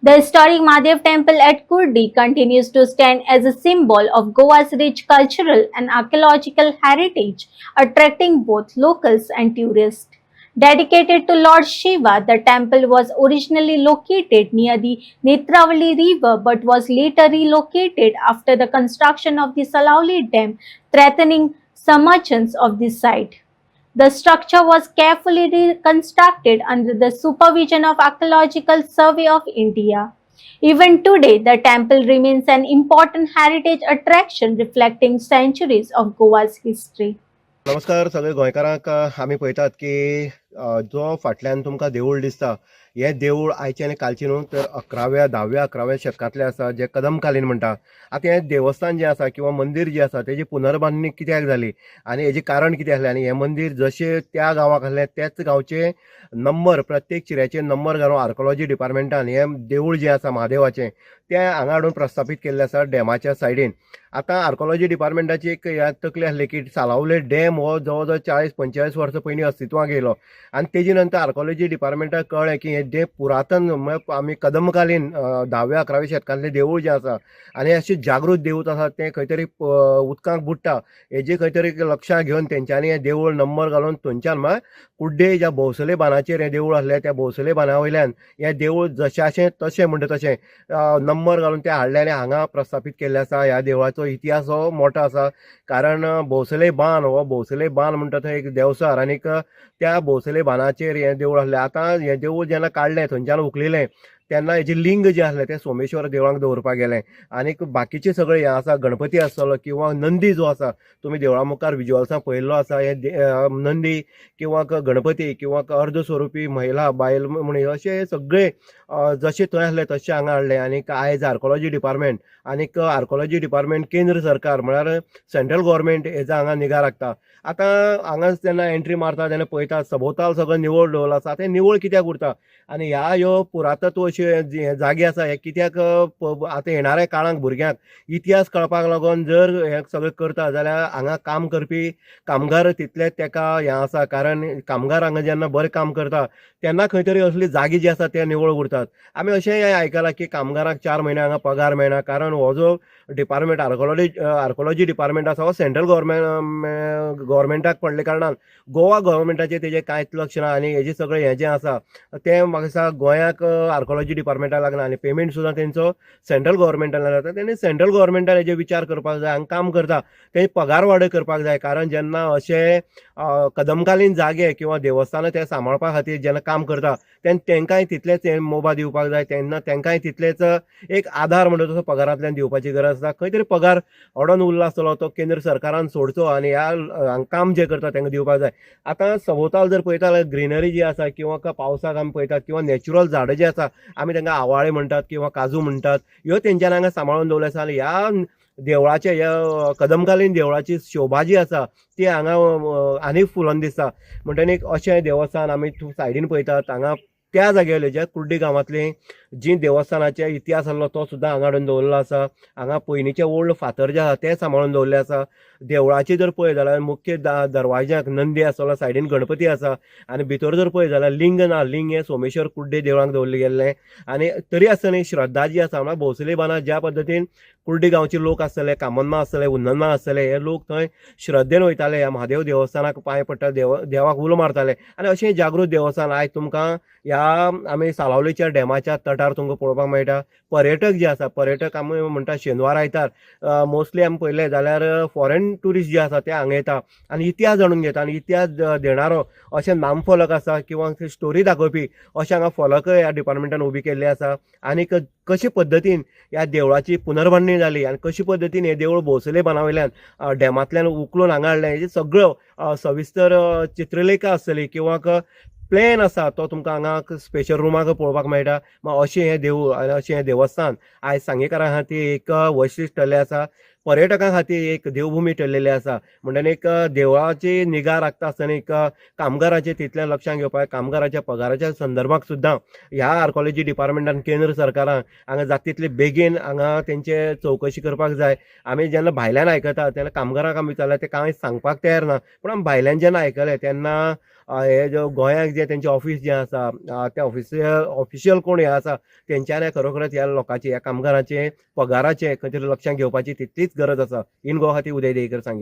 The historic Mahadev temple at Kurdi continues to stand as a symbol of Goa's rich cultural and archaeological heritage, attracting both locals and tourists. Dedicated to Lord Shiva, the temple was originally located near the Netravali river but was later relocated after the construction of the Salauli Dam, threatening submergence of the site. The structure was carefully reconstructed under the supervision of Archaeological Survey of India. Even today, the temple remains an important heritage attraction reflecting centuries of Goa's history. नमस्कार सगळे गोंयकारांक आमी पळयतात की जो फाटल्यान तुमकां देवूळ दिसता हें देवूळ आयचें आनी कालचें न्हू तर 11व्या 10व्या 11व्या शेतकांतलें आसा जें कदमकालीन म्हणटा. आतां हें देवस्थान जें आसा किंवा मंदीर जें आसा तेजी पुनर्बांदणी कित्याक जाली आनी हेजें कारण कितें आसलें आनी हें मंदीर जशें त्या गांवांक आसलें त्याच गांवचे नंबर प्रत्येक चिऱ्याचे नंबर घालून आर्कोलॉजी डिपार्टमेंटान हें देवूळ जें आसा महादेवाचें तें हांगा हाडून प्रस्थापीत केल्लें आसा डॅमाच्या सायडीन. आतां आर्कोलॉजी डिपार्टमेंटाची एक याद तकली आसली की सालावले डॅम हो जवळ जवळ 40-45 वर्सां पयलीं अस्तित्वाक येयलो आनी तेजे नंतर आर्कोलॉजी डिपार्टमेंटाक कळ्ळें की हें डॅम पुरातन म्हळ्यार आमी कदमकालीन 10व्या 11व्या शेतकांतलें देवूळ जें आसा आनी अशें जागृत देवूळ आसा तें खंय तरी उदकांत बुडटा हेजी खंय तरी लक्षां घेवन तेंच्यांनी हें देवूळ नंबर घालून थंयच्यान म्हळ्यार कुड्डे ज्या भोवसले बांदाचेर हें देवूळ आसलें त्या भोवसले बांदा वयल्यान हें देवूळ जशाचें तशें म्हणटा तशें नंबर घालून तें हाडलें आनी हांगा प्रस्थापीत केल्लें आसा. ह्या देवळाचो इतिहास हो मोठो आसा कारण भोवसले बांद हो भोवसले बांद म्हणटा थंय एक देवसर आनीक त्या भोवसले बांदाचेर हें देवूळ आसलें. आतां हें देवूळ जेन्ना काडलें थंयच्यान उखलिलें तेन्ना हेजें लिंग जें आसलें तें सोमेश्वर देवळांत दवरपाक गेलें आनीक बाकीचें सगळें हें आसा गणपती आसतलो किंवा नंदी जो आसा तुमी देवळा मुखार विज्युअल्सां पळयल्लो आसा हें नंदी किंवा गणपती किंवा अर्धस्वरुपी महिला बायल म्हण अशें सगळें जशें थंय आसलें तशें हांगा हाडलें आनीक आयज आर्कोलॉजी डिपार्टमेंट आनीक आर्कोलॉजी डिपार्टमेंट केंद्र सरकार म्हळ्यार सेंट्रल गव्हर्मेंट हेजो हांगा निगा राखता. आतां हांगा जेन्ना एंट्री मारता तेन्ना पळयता सभोवताल सगळो निवळ दवरलो आसा. तें निवळ कित्याक उरता आनी ह्यो पुरातत्व अशे जागे आसा हे कित्याक आतां येणाऱ्या काळांत भुरग्यांक इतिहास कळपाक लागून जर हें सगळें करता जाल्यार हांगा काम करपी कामगार तितलेच तेका हें आसा कारण कामगार हांगा जेन्ना बरें काम करता तेन्ना खंय तरी असली जागी जी आसा ते निवळ उरतात. आमी अशेंय आयकलां की कामगारांक 4 म्हयने हांगा पगार मेळना कारण हो जो डिपार्टमेंट आर्कोलॉजी डिपार्टमेंट आसा हो सेंट्रल गव्हर्मेंटाक पडले कारणान गोवा गव्हर्मेंटाचेर तेजें कांयच लक्ष ना आनी हेजें सगळें हें जें आसा तें म्हाका दिसता गोंयाक आर्कोलॉजी डिपार्टमेंटाक लागना आनी पेमेंट सुद्दां तेंचो सेंट्रल गव्हर्मेंटान जाता. तेणी सेंट्रल गव्हर्मेंटान हेजेर विचार करपाक जाय हांगा काम करता तें पगार वाडय करपाक जाय कारण जेन्ना अशे कदमकालीन जागे किंवा देवस्थानां ते सांबाळपा खातीर जेन्ना काम करता तेन्ना तेंकांय तितलेच मोबा दिवपाक जाय तेन्ना तेंकांय तितलेच एक आधार म्हणटा तसो पगारांतल्यान दिवपाची गरज आसा. खंय तरी पगार अडोन उरलो आसतलो तो केंद्र सरकारान सोडचो आनी ह्या काम जें करता तेंकां दिवपाक जाय. आतां सभोवताल जर पळयता जाल्यार ग्रिनरी जी आसा किंवा पावसाक आमी पळयतात किंवा नॅचरल झाडां जी आसा आमी तांकां आवाळे म्हणटात किंवा काजू म्हणटात ह्यो तेंच्यांनी हांगा सांबाळून दवरल्यो आसा आनी ह्या देवळाच्या ह्या कदमकालीन देवळाची शोभा जी आसा ती हांगा आनीक फुलोवन दिसता. म्हणटनी अशें देवस्थान आमी सायडीन पळयतात हांगा त्या जाग्यार ज्या कुर्डी गांवांतली जी देवस्थानाचे इतिहास आसलो तो सुद्दां हांगा हाडून दवरलो आसा. हांगा पयलींचे ओल्ड फातर जे आसा ते सांबाळून दवरले आसा. देवळाची जर पळयत जाल्यार मुख्य दरवाज्याक नंदी आसतलो सायडीन गणपती आसा आनी भितर जर पळयत जाल्यार लिंग ना लिंग हें सोमेश्वर कुड्डे देवळांत दवरलें गेल्लें आनी तरी आसतना श्रद्धा जी आसा म्हळ्यार भोवसले बांदा ज्या पद्दतीन कुर्डी गांवचे लोक आसतले कामन्ना आसतले उन्नन्ना आसतले हे लोक थंय श्रद्धेन वयताले ह्या महादेव देवस्थानाक पांय पडटा देवाक उलो मारताले आनी अशें जागृत देवस्थान आयज तुमकां ह्या आमी सालावलीच्या डॅमाच्या तटार तुमकां पळोवपाक मेळटा. पर्यटक जे आसा पर्यटक आमी म्हणटा शेनवार आयतार मोस्टली आमी पळयलें जाल्यार फॉरेन ट्युरिस्ट जे आसा ते हांगा येता आनी इतिहास जाणून घेता आनी इतिहास देणारो अशें नामफलक आसा किंवा स्टोरी दाखोवपी अशें हांगा फलकय ह्या डिपार्टमेंटान उबी केल्ले आसा. आनीक कशे पद्दतीन ह्या देवळाची पुनर्बांदणी जाली आनी कशे पद्दतीन हें देवूळ भोवसले बांदावयल्यान डॅमांतल्यान उखलून हांगा हाडलें हेजे सगळ्यो सविस्तर चित्रलेखा आसतली किंवा प्लॅन आसा तो तुमकां हांगा स्पेशल रुमाक पळोवपाक मेळटा. अशें हें देवूळ आनी अशें हें देवस्थान आयज सांगेकारां खातीर एक वैशिश्ट थरलें आसा. पर्यटकां खातीर एक देवभुमी ठरलेली आसा. म्हणटकीर एक देवळाची निगा राखता आसतना एक कामगारांचेर तितलें लक्षांत घेवपाक कामगारांच्या पगाराच्या संदर्भांत सुद्दां ह्या आर्कोलॉजी डिपार्टमेंटान केंद्र सरकारान हांगा जाता तितले बेगीन हांगा तेंचे चवकशी करपाक जाय. आमी जेन्ना भायल्यान आयकता तेन्ना कामगारांक आमी विचारल्यार ते कांय सांगपाक तयार ना. पूण आमी भायल्यान जेन्ना आयकलें तेन्ना हे जो गोंयांत जे तेंचें ऑफीस जें आसा त्या ऑफिशियल कोण हे आसा तेंच्यांनी खरोखरच ह्या लोकांचे ह्या कामगारांचे पगाराचे खंय तरी लक्षांत घेवपाची तितलीच गरज आसा. इन गोवा खातीर उदय देगेकर सांगे.